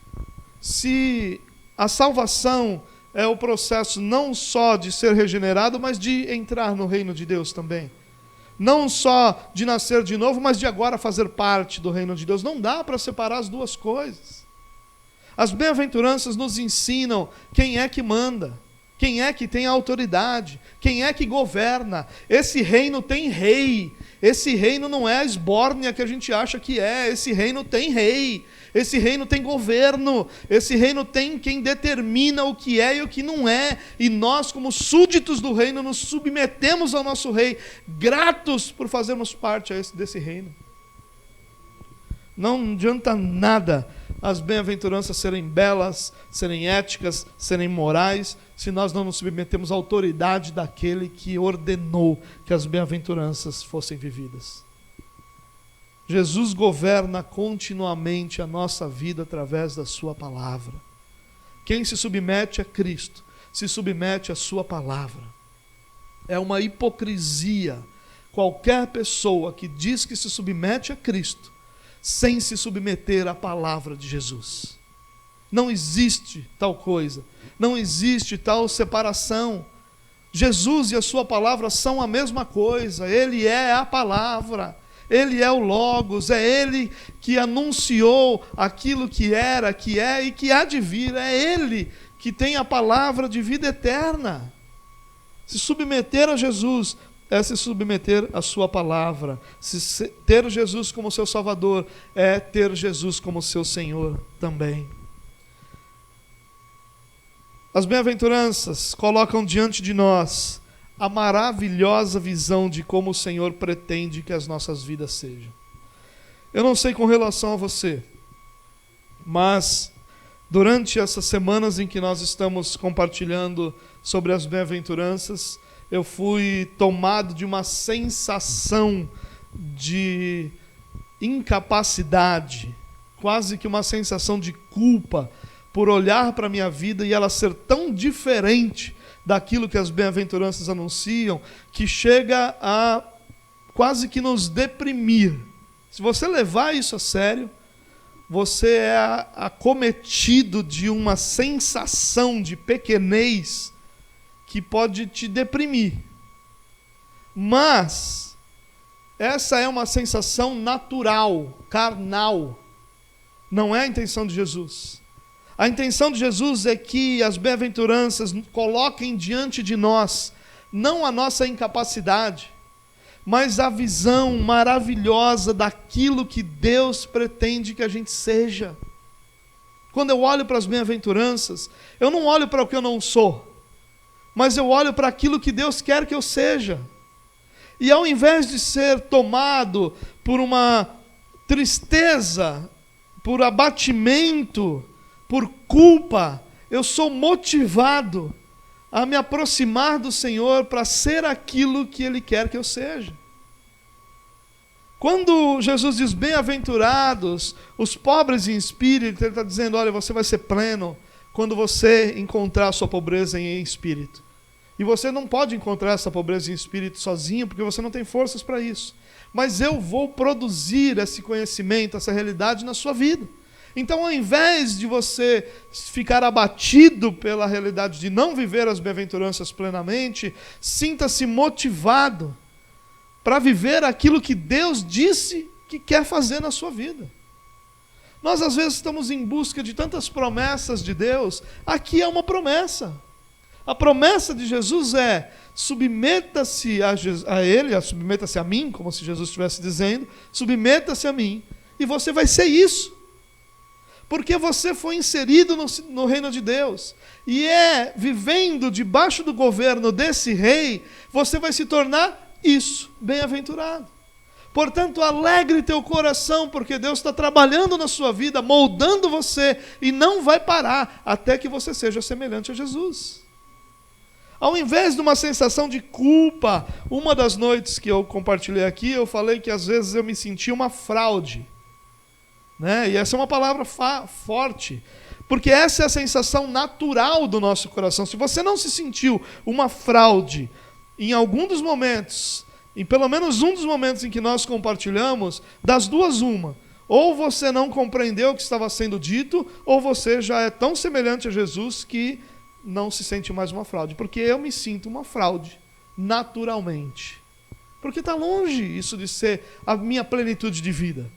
S1: Se A salvação é o processo não só de ser regenerado, mas de entrar no reino de Deus também. Não só de nascer de novo, mas de agora fazer parte do reino de Deus. Não dá para separar as duas coisas. As bem-aventuranças nos ensinam quem é que manda, quem é que tem autoridade, quem é que governa. Esse reino tem rei. Esse reino não é a esbórnia que a gente acha que é. Esse reino tem rei. Esse reino tem governo. Esse reino tem quem determina o que é e o que não é. E nós, como súditos do reino, nos submetemos ao nosso rei, gratos por fazermos parte desse reino. Não adianta nada as bem-aventuranças serem belas, serem éticas, serem morais, se nós não nos submetemos à autoridade daquele que ordenou que as bem-aventuranças fossem vividas. Jesus governa continuamente a nossa vida através da sua palavra. Quem se submete a Cristo, se submete à sua palavra. É uma hipocrisia qualquer pessoa que diz que se submete a Cristo, sem se submeter à palavra de Jesus. Não existe tal coisa, não existe tal separação. Jesus e a sua palavra são a mesma coisa. Ele é a palavra, Ele é o Logos, é Ele que anunciou aquilo que era, que é e que há de vir. É Ele que tem a palavra de vida eterna. Se submeter a Jesus é se submeter à sua palavra. Ter Jesus como seu Salvador é ter Jesus como seu Senhor também. As bem-aventuranças colocam diante de nós a maravilhosa visão de como o Senhor pretende que as nossas vidas sejam. Eu não sei com relação a você, mas durante essas semanas em que nós estamos compartilhando sobre as bem-aventuranças, eu fui tomado de uma sensação de incapacidade, quase que uma sensação de culpa, por olhar para a minha vida e ela ser tão diferente daquilo que as bem-aventuranças anunciam, que chega a quase que nos deprimir. Se você levar isso a sério, você é acometido de uma sensação de pequenez que pode te deprimir. Mas essa é uma sensação natural, carnal. Não é a intenção de Jesus. A intenção de Jesus é que as bem-aventuranças coloquem diante de nós, não a nossa incapacidade, mas a visão maravilhosa daquilo que Deus pretende que a gente seja. Quando eu olho para as bem-aventuranças, eu não olho para o que eu não sou, mas eu olho para aquilo que Deus quer que eu seja. E ao invés de ser tomado por uma tristeza, por abatimento, por culpa, eu sou motivado a me aproximar do Senhor para ser aquilo que Ele quer que eu seja. Quando Jesus diz bem-aventurados, os pobres em espírito, Ele está dizendo, olha, você vai ser pleno quando você encontrar a sua pobreza em espírito. E você não pode encontrar essa pobreza em espírito sozinho, porque você não tem forças para isso. Mas eu vou produzir esse conhecimento, essa realidade na sua vida. Então, ao invés de você ficar abatido pela realidade de não viver as bem-aventuranças plenamente, sinta-se motivado para viver aquilo que Deus disse que quer fazer na sua vida. Nós, às vezes, estamos em busca de tantas promessas de Deus. Aqui é uma promessa. A promessa de Jesus é: submeta-se a Ele, submeta-se a mim, como se Jesus estivesse dizendo, submeta-se a mim, e você vai ser isso. Porque você foi inserido no reino de Deus. E vivendo debaixo do governo desse rei, você vai se tornar isso, bem-aventurado. Portanto, alegre teu coração, porque Deus está trabalhando na sua vida, moldando você, e não vai parar até que você seja semelhante a Jesus. Ao invés de uma sensação de culpa, uma das noites que eu compartilhei aqui, eu falei que às vezes eu me sentia uma fraude. E essa é uma palavra forte, porque essa é a sensação natural do nosso coração. Se você não se sentiu uma fraude em algum dos momentos, em pelo menos um dos momentos em que nós compartilhamos, das duas uma, Ou você não compreendeu o que estava sendo dito, ou você já é tão semelhante a Jesus que não se sente mais uma fraude. Porque eu me sinto uma fraude, naturalmente. Porque está longe isso de ser a minha plenitude de vida.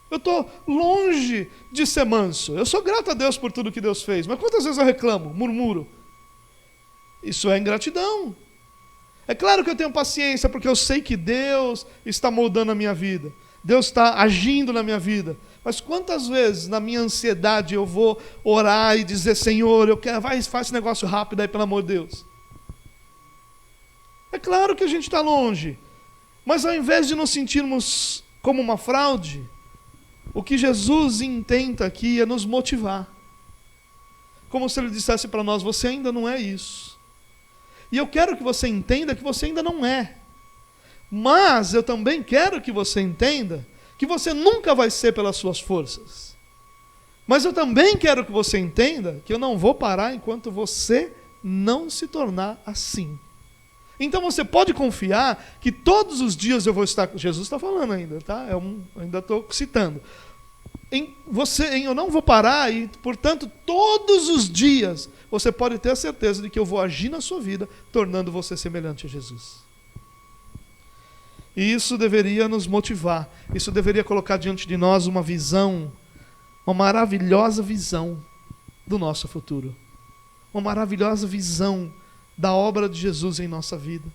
S1: Eu estou longe de ser manso. Eu sou grato a Deus por tudo que Deus fez. Mas quantas vezes eu reclamo, murmuro? Isso é ingratidão. É claro que eu tenho paciência, porque eu sei que Deus está moldando a minha vida. Deus está agindo na minha vida. Mas quantas vezes na minha ansiedade eu vou orar e dizer: Senhor, eu quero, faz esse negócio rápido aí, pelo amor de Deus. É claro que a gente está longe. Mas ao invés de nos sentirmos como uma fraude, o que Jesus intenta aqui é nos motivar. Como se Ele dissesse para nós: você ainda não é isso. E eu quero que você entenda que você ainda não é. Mas eu também quero que você entenda que você nunca vai ser pelas suas forças. Mas eu também quero que você entenda que eu não vou parar enquanto você não se tornar assim. Então você pode confiar que todos os dias eu vou estar... Jesus está falando ainda, tá? Ainda estou citando. Eu não vou parar e, portanto, todos os dias você pode ter a certeza de que eu vou agir na sua vida, tornando você semelhante a Jesus. E isso deveria nos motivar. Isso deveria colocar diante de nós uma visão, uma maravilhosa visão do nosso futuro. Uma maravilhosa visão da obra de Jesus em nossa vida.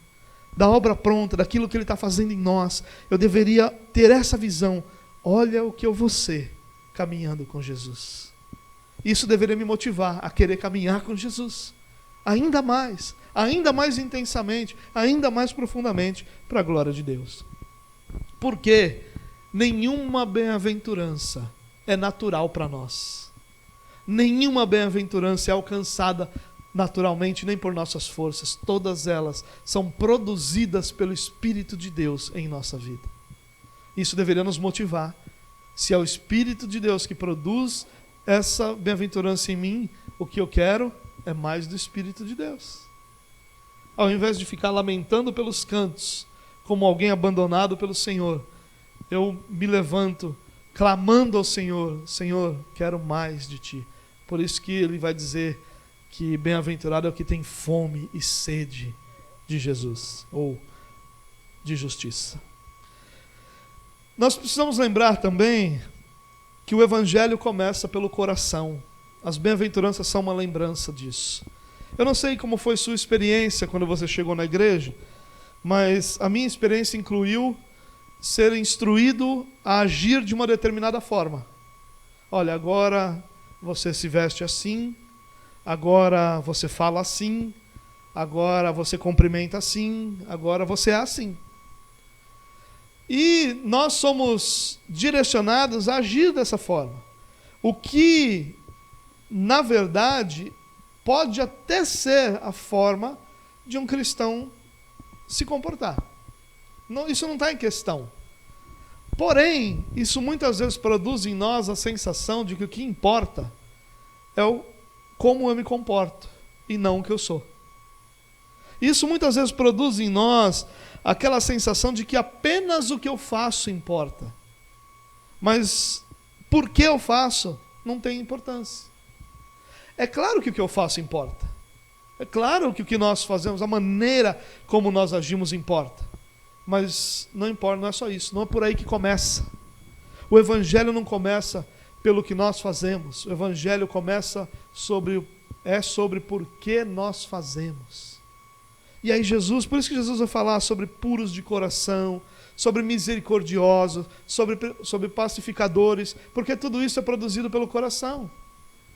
S1: Da obra pronta, daquilo que Ele está fazendo em nós. Eu deveria ter essa visão. Olha o que eu vou ser caminhando com Jesus. Isso deveria me motivar a querer caminhar com Jesus. Ainda mais intensamente, ainda mais profundamente, para a glória de Deus. Porque nenhuma bem-aventurança é natural para nós. Nenhuma bem-aventurança é alcançada naturalmente, nem por nossas forças. Todas elas são produzidas pelo Espírito de Deus em nossa vida. Isso deveria nos motivar. Se é o Espírito de Deus que produz essa bem-aventurança em mim, o que eu quero é mais do Espírito de Deus. Ao invés de ficar lamentando pelos cantos, como alguém abandonado pelo Senhor, eu me levanto clamando ao Senhor: Senhor, quero mais de Ti. Por isso que Ele vai dizer que bem-aventurado é o que tem fome e sede de Jesus, ou de justiça. Nós precisamos lembrar também que o Evangelho começa pelo coração. As bem-aventuranças são uma lembrança disso. Eu não sei como foi sua experiência quando você chegou na igreja, mas a minha experiência incluiu ser instruído a agir de uma determinada forma. Olha, agora você se veste assim, agora você fala assim, agora você cumprimenta assim, agora você é assim. E nós somos direcionados a agir dessa forma. O que, na verdade, pode até ser a forma de um cristão se comportar. Não, isso não está em questão. Porém, isso muitas vezes produz em nós a sensação de que o que importa é como eu me comporto e não o que eu sou. Isso muitas vezes produz em nós aquela sensação de que apenas o que eu faço importa. Mas por que eu faço não tem importância. É claro que o que eu faço importa. É claro que o que nós fazemos, a maneira como nós agimos importa. Mas não importa, não é só isso. Não é por aí que começa. O Evangelho não começa pelo que nós fazemos. O Evangelho começa sobre por que nós fazemos. E aí por isso que Jesus vai falar sobre puros de coração, sobre misericordiosos, sobre pacificadores, porque tudo isso é produzido pelo coração.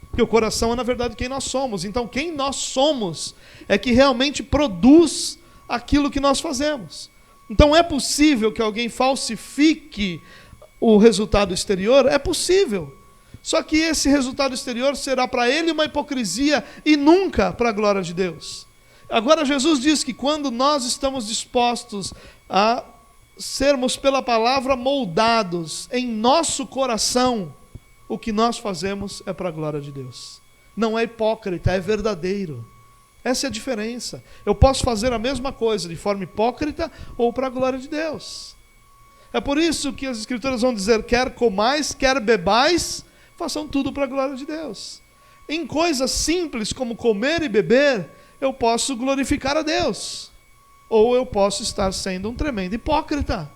S1: Porque o coração é, na verdade, quem nós somos. Então, quem nós somos é que realmente produz aquilo que nós fazemos. Então, é possível que alguém falsifique o resultado exterior? É possível. Só que esse resultado exterior será para ele uma hipocrisia e nunca para a glória de Deus. Agora, Jesus diz que quando nós estamos dispostos a sermos pela palavra moldados em nosso coração, o que nós fazemos é para a glória de Deus. Não é hipócrita, é verdadeiro. Essa é a diferença. Eu posso fazer a mesma coisa de forma hipócrita ou para a glória de Deus. É por isso que as Escrituras vão dizer: quer comais, quer bebais, façam tudo para a glória de Deus. Em coisas simples como comer e beber, eu posso glorificar a Deus, ou eu posso estar sendo um tremendo hipócrita.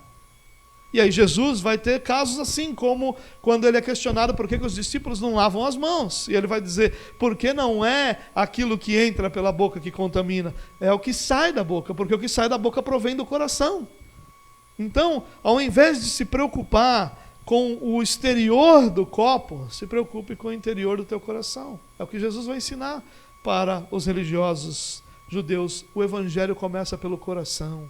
S1: E aí Jesus vai ter casos assim, como quando ele é questionado por que os discípulos não lavam as mãos. E ele vai dizer: porque não é aquilo que entra pela boca que contamina, é o que sai da boca, porque o que sai da boca provém do coração. Então, ao invés de se preocupar com o exterior do copo, se preocupe com o interior do teu coração. É o que Jesus vai ensinar para os religiosos judeus. O evangelho começa pelo coração.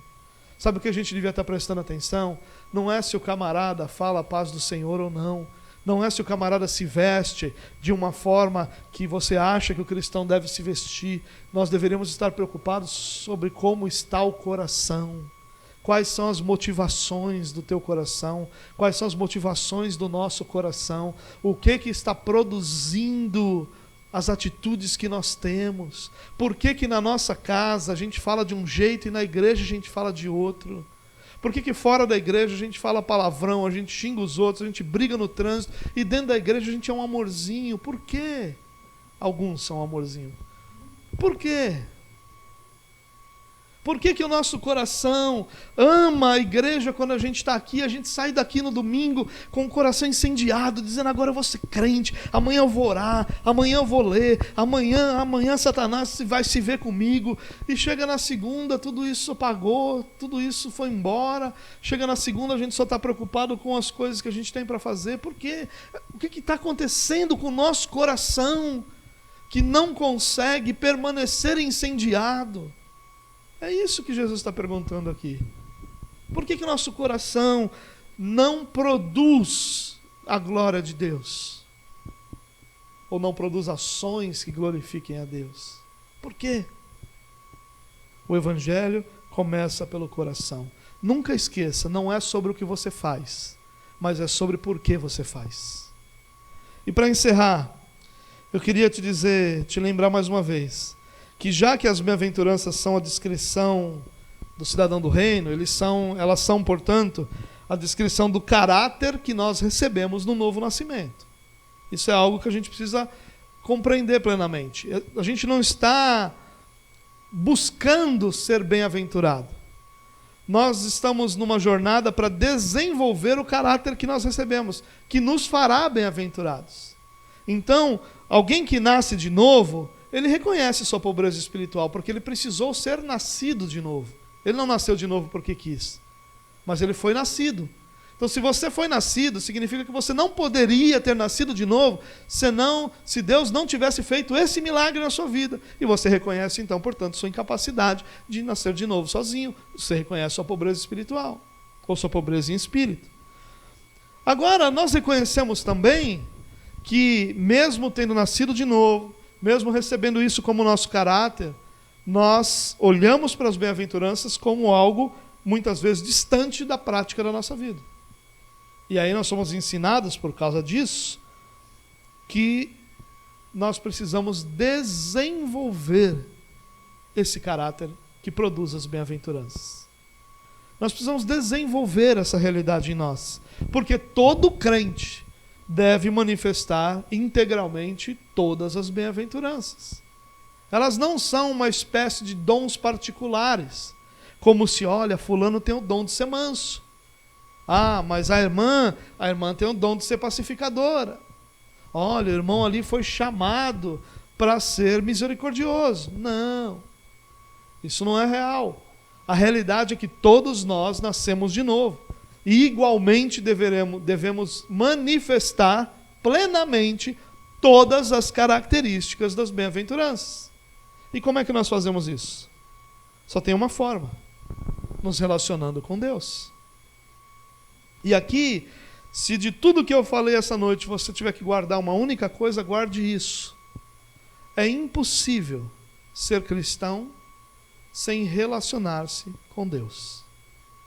S1: Sabe o que a gente devia estar prestando atenção? Não é se o camarada fala a paz do Senhor ou não. Não é se o camarada se veste de uma forma que você acha que o cristão deve se vestir. Nós deveríamos estar preocupados sobre como está o coração. Quais são as motivações do teu coração? Quais são as motivações do nosso coração? O que está produzindo as atitudes que nós temos? Por que na nossa casa a gente fala de um jeito e na igreja a gente fala de outro? Por que fora da igreja a gente fala palavrão, a gente xinga os outros, a gente briga no trânsito, e dentro da igreja a gente é um amorzinho? Por quê? Alguns são amorzinho. Por quê? Por que o nosso coração ama a igreja quando a gente está aqui? A gente sai daqui no domingo com o coração incendiado, dizendo: agora eu vou ser crente, amanhã eu vou orar, amanhã eu vou ler, amanhã Satanás vai se ver comigo. E chega na segunda, tudo isso apagou, tudo isso foi embora. Chega na segunda, a gente só está preocupado com as coisas que a gente tem para fazer. Por quê? O que está acontecendo com o nosso coração que não consegue permanecer incendiado? É isso que Jesus está perguntando aqui. Por que o nosso coração não produz a glória de Deus? Ou não produz ações que glorifiquem a Deus? Por quê? O Evangelho começa pelo coração. Nunca esqueça, não é sobre o que você faz, mas é sobre por que você faz. E para encerrar, eu queria te lembrar mais uma vez, que já que as bem-aventuranças são a descrição do cidadão do reino, elas são, portanto, a descrição do caráter que nós recebemos no novo nascimento. Isso é algo que a gente precisa compreender plenamente. A gente não está buscando ser bem-aventurado. Nós estamos numa jornada para desenvolver o caráter que nós recebemos, que nos fará bem-aventurados. Então, alguém que nasce de novo, ele reconhece sua pobreza espiritual, porque ele precisou ser nascido de novo. Ele não nasceu de novo porque quis, mas ele foi nascido. Então, se você foi nascido, significa que você não poderia ter nascido de novo, se Deus não tivesse feito esse milagre na sua vida. E você reconhece, então, portanto, sua incapacidade de nascer de novo sozinho. Você reconhece sua pobreza espiritual, ou sua pobreza em espírito. Agora, nós reconhecemos também que, mesmo tendo nascido de novo, mesmo recebendo isso como nosso caráter, nós olhamos para as bem-aventuranças como algo, muitas vezes, distante da prática da nossa vida. E aí nós somos ensinados, por causa disso, que nós precisamos desenvolver esse caráter que produz as bem-aventuranças. Nós precisamos desenvolver essa realidade em nós, porque todo crente deve manifestar integralmente todas as bem-aventuranças. Elas não são uma espécie de dons particulares, como se, olha, fulano tem o dom de ser manso. Ah, mas a irmã tem o dom de ser pacificadora. Olha, o irmão ali foi chamado para ser misericordioso. Não, isso não é real. A realidade é que todos nós nascemos de novo. E igualmente devemos manifestar plenamente todas as características das bem-aventuranças. E como é que nós fazemos isso? Só tem uma forma: nos relacionando com Deus. E aqui, se de tudo que eu falei essa noite você tiver que guardar uma única coisa, guarde isso. É impossível ser cristão sem relacionar-se com Deus.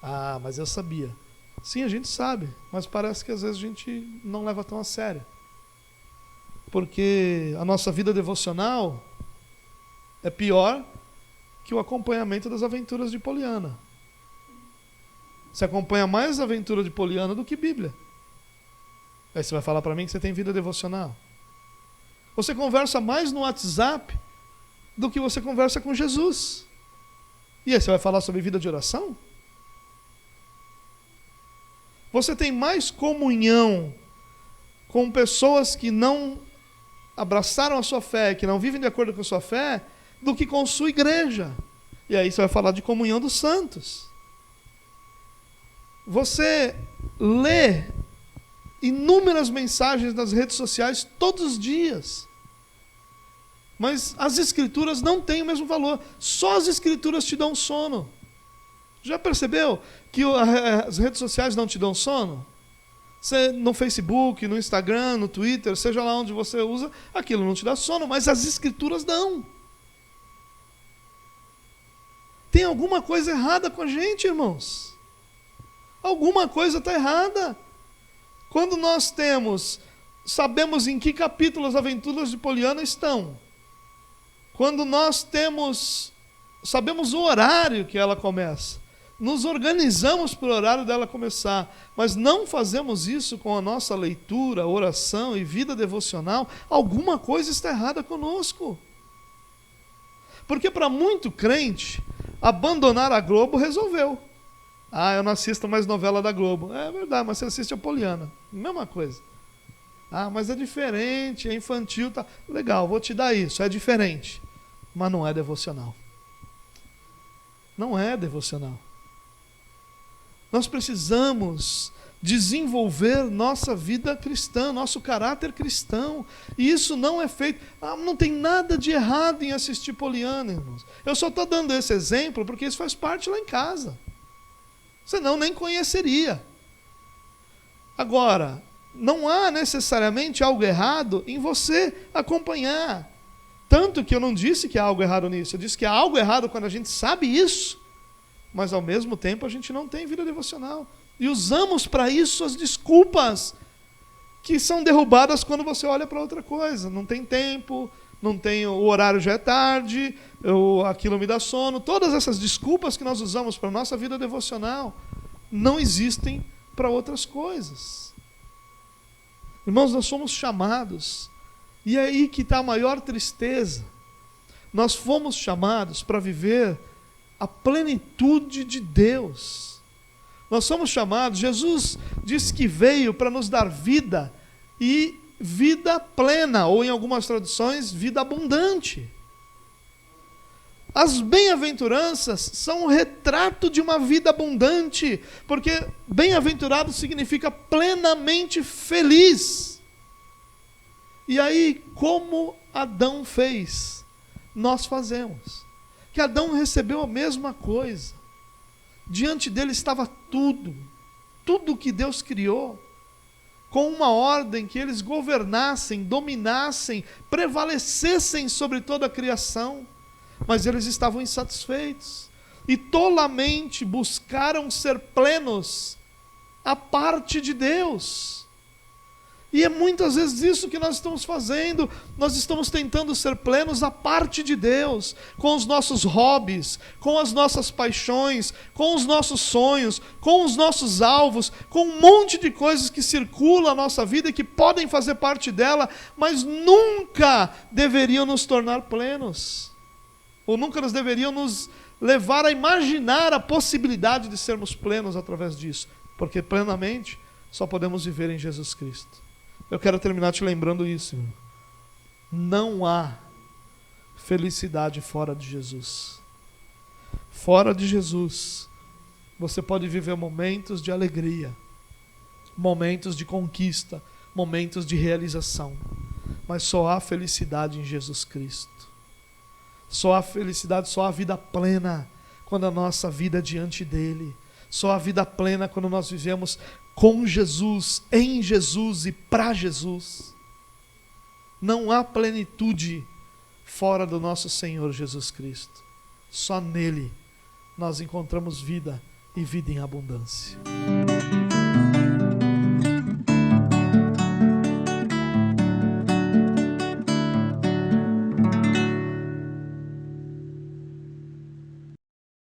S1: Ah, mas eu sabia. Sim, a gente sabe, mas parece que às vezes a gente não leva tão a sério. Porque a nossa vida devocional é pior que o acompanhamento das aventuras de Poliana. Você acompanha mais a aventura de Poliana do que Bíblia. Aí você vai falar para mim que você tem vida devocional. Você conversa mais no WhatsApp do que você conversa com Jesus. E aí você vai falar sobre vida de oração? Você tem mais comunhão com pessoas que não abraçaram a sua fé, que não vivem de acordo com a sua fé, do que com sua igreja. E aí você vai falar de comunhão dos santos. Você lê inúmeras mensagens nas redes sociais todos os dias. Mas as escrituras não têm o mesmo valor. Só as escrituras te dão sono. Já percebeu que as redes sociais não te dão sono? Você, no Facebook, no Instagram, no Twitter, seja lá onde você usa, aquilo não te dá sono, mas as escrituras dão. Tem alguma coisa errada com a gente, irmãos. Alguma coisa está errada. Quando nós sabemos em que capítulo as aventuras de Poliana estão. Quando nós sabemos o horário que ela começa. Nos organizamos para o horário dela começar, mas não fazemos isso com a nossa leitura, oração e vida devocional, alguma coisa está errada conosco. Porque para muito crente, abandonar a Globo resolveu. Eu não assisto mais novela da Globo. É verdade, mas você assiste a Poliana. Mesma coisa. Mas é diferente, é infantil. Tá. Legal, vou te dar isso, é diferente. Mas não é devocional. Não é devocional. Nós precisamos desenvolver nossa vida cristã, nosso caráter cristão. E isso não é feito. Não tem nada de errado em assistir Poliana, irmãos. Eu só estou dando esse exemplo porque isso faz parte lá em casa. Senão nem conheceria. Agora, não há necessariamente algo errado em você acompanhar. Tanto que eu não disse que há algo errado nisso. Eu disse que há algo errado quando a gente sabe isso, mas ao mesmo tempo a gente não tem vida devocional. E usamos para isso as desculpas que são derrubadas quando você olha para outra coisa. Não tem tempo, o horário já é tarde, aquilo me dá sono. Todas essas desculpas que nós usamos para a nossa vida devocional não existem para outras coisas. Irmãos, nós somos chamados, e é aí que está a maior tristeza. Nós fomos chamados para viver a plenitude de Deus. Nós somos chamados, Jesus disse que veio para nos dar vida, e vida plena, ou em algumas traduções, vida abundante. As bem-aventuranças são um retrato de uma vida abundante, porque bem-aventurado significa plenamente feliz. E aí, como Adão fez, nós fazemos. Que Adão recebeu a mesma coisa. Diante dele estava tudo que Deus criou, com uma ordem que eles governassem, dominassem, prevalecessem sobre toda a criação. Mas eles estavam insatisfeitos e tolamente buscaram ser plenos à parte de Deus. E é muitas vezes isso que nós estamos fazendo. Nós estamos tentando ser plenos à parte de Deus, com os nossos hobbies, com as nossas paixões, com os nossos sonhos, com os nossos alvos, com um monte de coisas que circulam a nossa vida e que podem fazer parte dela, mas nunca deveriam nos tornar plenos. Ou nunca deveriam nos levar a imaginar a possibilidade de sermos plenos através disso. Porque plenamente só podemos viver em Jesus Cristo. Eu quero terminar te lembrando isso, irmão. Não há felicidade fora de Jesus. Fora de Jesus, você pode viver momentos de alegria, momentos de conquista, momentos de realização. Mas só há felicidade em Jesus Cristo. Só há felicidade, só há vida plena quando a nossa vida é diante dele. Só há vida plena quando nós vivemos com Jesus, em Jesus e para Jesus. Não há plenitude fora do nosso Senhor Jesus Cristo. Só nele nós encontramos vida e vida em abundância.